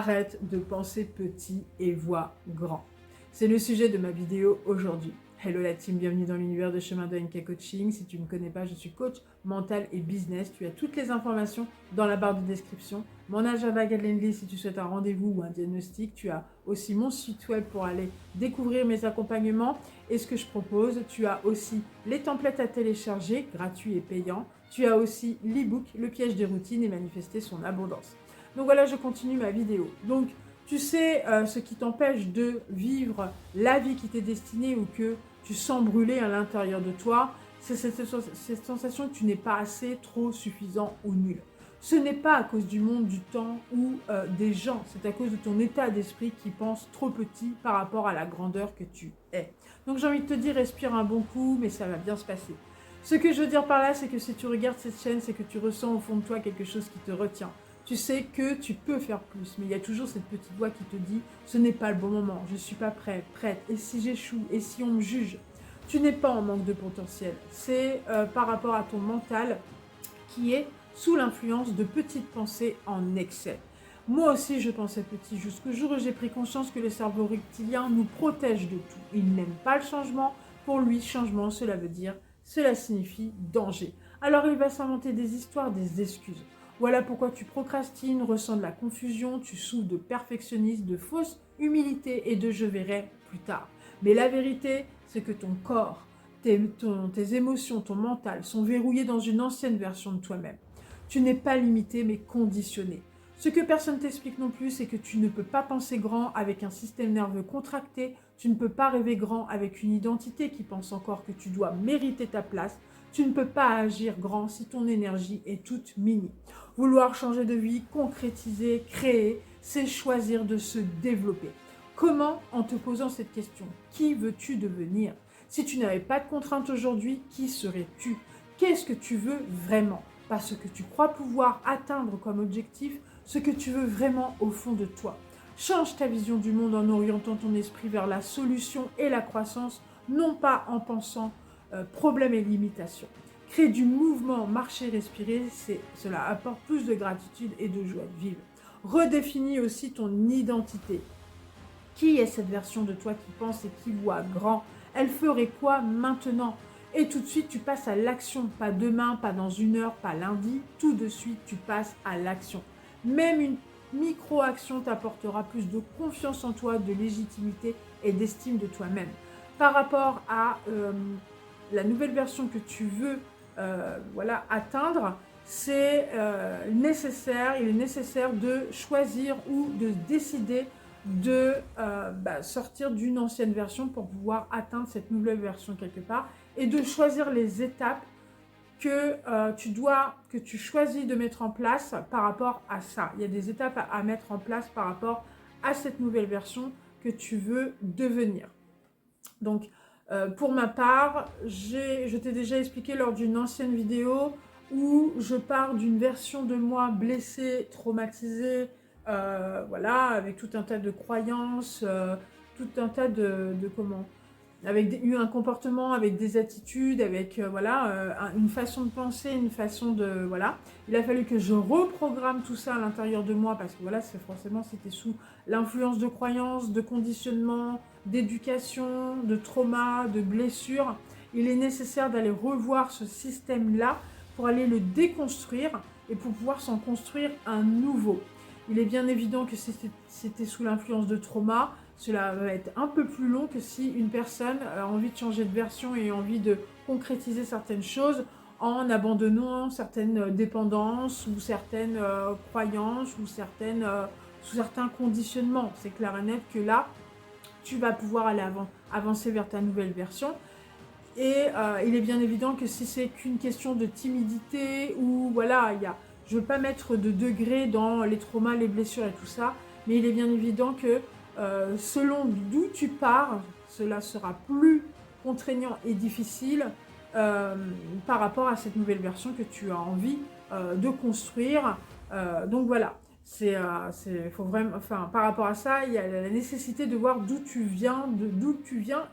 arrête de penser petit et vois grand. C'est le sujet de ma vidéo aujourd'hui. Hello la team, bienvenue dans l'univers de Chemin de NK Coaching. Si tu ne me connais pas, je suis coach mental et business. Tu as toutes les informations dans la barre de description. Mon agenda Calendly si tu souhaites un rendez-vous ou un diagnostic. Tu as aussi mon site web pour aller découvrir mes accompagnements et ce que je propose. Tu as aussi les templates à télécharger, gratuits et payants. Tu as aussi l'e-book, le piège des routines et manifester son abondance. Donc voilà, je continue ma vidéo. Donc, tu sais ce qui t'empêche de vivre la vie qui t'est destinée ou que tu sens brûler à l'intérieur de toi, c'est cette sensation que tu n'es pas assez, trop, suffisant ou nul. Ce n'est pas à cause du monde, du temps ou des gens, c'est à cause de ton état d'esprit qui pense trop petit par rapport à la grandeur que tu es. Donc j'ai envie de te dire, respire un bon coup, mais ça va bien se passer. Ce que je veux dire par là, c'est que si tu regardes cette chaîne, c'est que tu ressens au fond de toi quelque chose qui te retient. Tu sais que tu peux faire plus, mais il y a toujours cette petite voix qui te dit « ce n'est pas le bon moment, je ne suis pas prête, et si j'échoue, et si on me juge ?» Tu n'es pas en manque de potentiel, c'est par rapport à ton mental qui est sous l'influence de petites pensées en excès. Moi aussi, je pensais petit jusqu'au jour où j'ai pris conscience que le cerveau reptilien nous protège de tout. Il n'aime pas le changement. Pour lui, changement, cela signifie danger. Alors il va s'inventer des histoires, des excuses. Voilà pourquoi tu procrastines, ressens de la confusion, tu souffres de perfectionnisme, de fausse humilité et de je verrai plus tard. Mais la vérité, c'est que ton corps, tes émotions, ton mental sont verrouillés dans une ancienne version de toi-même. Tu n'es pas limité mais conditionné. Ce que personne t'explique non plus, c'est que tu ne peux pas penser grand avec un système nerveux contracté, tu ne peux pas rêver grand avec une identité qui pense encore que tu dois mériter ta place, tu ne peux pas agir grand si ton énergie est toute mini. Vouloir changer de vie, concrétiser, créer, c'est choisir de se développer. Comment? En te posant cette question. Qui veux-tu devenir? Si tu n'avais pas de contraintes aujourd'hui, qui serais-tu? Qu'est-ce que tu veux vraiment? Parce que tu crois pouvoir atteindre comme objectif ce que tu veux vraiment au fond de toi. Change ta vision du monde en orientant ton esprit vers la solution et la croissance, non pas en pensant problèmes et limitations. Créer du mouvement, marcher, respirer, cela apporte plus de gratitude et de joie de vivre. Redéfinis aussi ton identité. Qui est cette version de toi qui pense et qui voit grand? Elle ferait quoi maintenant? Et tout de suite, tu passes à l'action. Pas demain, pas dans une heure, pas lundi. Tout de suite, tu passes à l'action. Même une micro-action t'apportera plus de confiance en toi, de légitimité et d'estime de toi-même. Par rapport à la nouvelle version que tu veux atteindre, c'est nécessaire, il est nécessaire de choisir ou de décider de sortir d'une ancienne version pour pouvoir atteindre cette nouvelle version quelque part et de choisir les étapes que tu choisis de mettre en place par rapport à ça. Il y a des étapes à mettre en place par rapport à cette nouvelle version que tu veux devenir. Donc, pour ma part, je t'ai déjà expliqué lors d'une ancienne vidéo où je pars d'une version de moi blessée, traumatisée, avec tout un tas de croyances, tout un tas avec un comportement, avec des attitudes, avec une façon de penser, une façon de Il a fallu que je reprogramme tout ça à l'intérieur de moi parce que c'était sous l'influence de croyances, de conditionnement, d'éducation, de trauma, de blessures. Il est nécessaire d'aller revoir ce système-là pour aller le déconstruire et pour pouvoir s'en construire un nouveau. Il est bien évident que si c'était sous l'influence de trauma, cela va être un peu plus long que si une personne a envie de changer de version et a envie de concrétiser certaines choses en abandonnant certaines dépendances ou certaines croyances ou certains conditionnements. C'est clair et net que là, tu vas pouvoir aller avancer vers ta nouvelle version. Et il est bien évident que si c'est qu'une question de timidité ou je ne veux pas mettre de degré dans les traumas, les blessures et tout ça, mais il est bien évident que selon d'où tu pars, cela sera plus contraignant et difficile par rapport à cette nouvelle version que tu as envie de construire. Donc voilà, faut vraiment, par rapport à ça, il y a la nécessité de voir d'où tu viens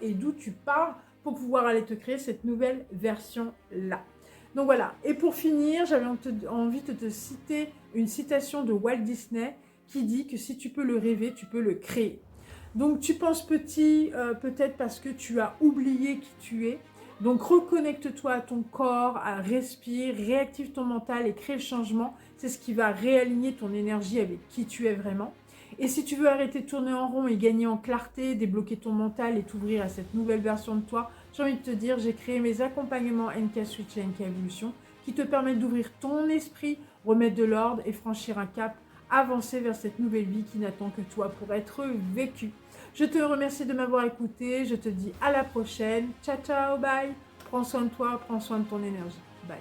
et d'où tu pars pour pouvoir aller te créer cette nouvelle version-là. Donc voilà, et pour finir, j'avais envie de te citer une citation de Walt Disney qui dit que si tu peux le rêver, tu peux le créer. Donc tu penses petit, peut-être parce que tu as oublié qui tu es. Donc reconnecte-toi à ton corps, respire, réactive ton mental et crée le changement. C'est ce qui va réaligner ton énergie avec qui tu es vraiment. Et si tu veux arrêter de tourner en rond et gagner en clarté, débloquer ton mental et t'ouvrir à cette nouvelle version de toi, j'ai envie de te dire, j'ai créé mes accompagnements NK Switch et NK Evolution qui te permettent d'ouvrir ton esprit, remettre de l'ordre et franchir un cap, avancer vers cette nouvelle vie qui n'attend que toi pour être vécue. Je te remercie de m'avoir écouté, je te dis à la prochaine. Ciao, ciao, bye. Prends soin de toi, prends soin de ton énergie. Bye.